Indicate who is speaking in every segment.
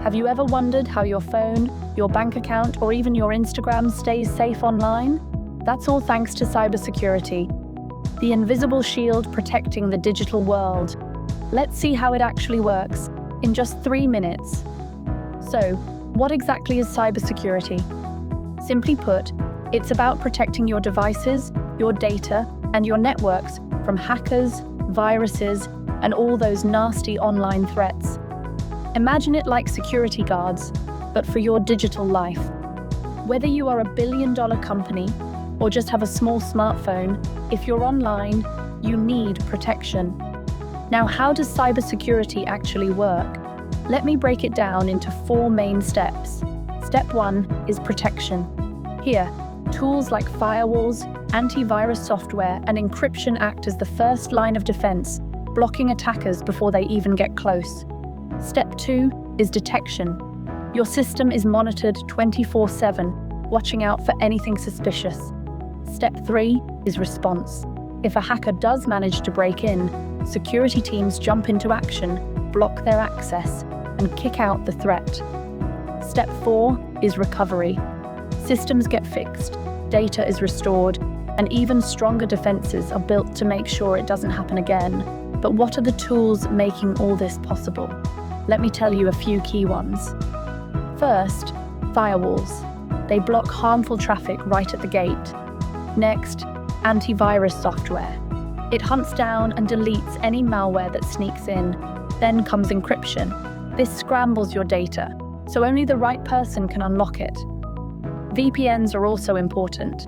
Speaker 1: Have you ever wondered how your phone, your bank account, or even your Instagram stays safe online? That's all thanks to cybersecurity, the invisible shield protecting the digital world. Let's see how it actually works in just 3 minutes. So, what exactly is cybersecurity? Simply put, it's about protecting your devices, your data, and your networks from hackers, viruses, and all those nasty online threats. Imagine it like security guards, but for your digital life. Whether you are a billion-dollar company or just have a small smartphone, if you're online, you need protection. Now, how does cybersecurity actually work? Let me break it down into 4 main steps. Step 1 is protection. Here, tools like firewalls, antivirus software, and encryption act as the first line of defense, blocking attackers before they even get close. Step 2 is detection. Your system is monitored 24/7, watching out for anything suspicious. Step 3 is response. If a hacker does manage to break in, security teams jump into action, block their access, and kick out the threat. Step 4 is recovery. Systems get fixed, data is restored, and even stronger defenses are built to make sure it doesn't happen again. But what are the tools making all this possible? Let me tell you a few key ones. First, firewalls. They block harmful traffic right at the gate. Next, antivirus software. It hunts down and deletes any malware that sneaks in. Then comes encryption. This scrambles your data, so only the right person can unlock it. VPNs are also important.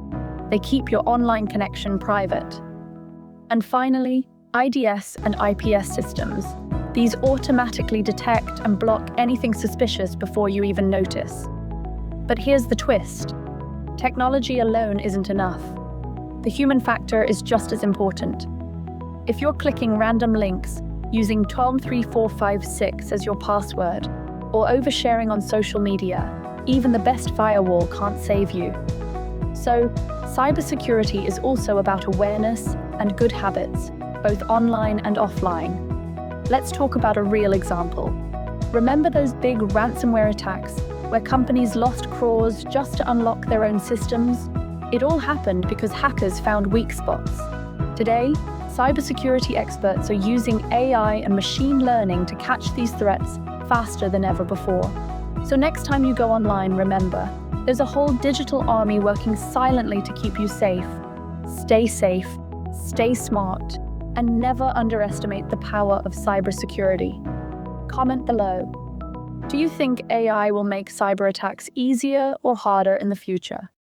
Speaker 1: They keep your online connection private. And finally, IDS and IPS systems. These automatically detect and block anything suspicious before you even notice. But here's the twist. Technology alone isn't enough. The human factor is just as important. If you're clicking random links, using Tom3456 as your password, or oversharing on social media, even the best firewall can't save you. So, cybersecurity is also about awareness and good habits, both online and offline. Let's talk about a real example. Remember those big ransomware attacks where companies lost crores just to unlock their own systems? It all happened because hackers found weak spots. Today, cybersecurity experts are using AI and machine learning to catch these threats faster than ever before. So next time you go online, remember, there's a whole digital army working silently to keep you safe. Stay safe, stay smart, and never underestimate the power of cybersecurity. Comment below. Do you think AI will make cyber attacks easier or harder in the future?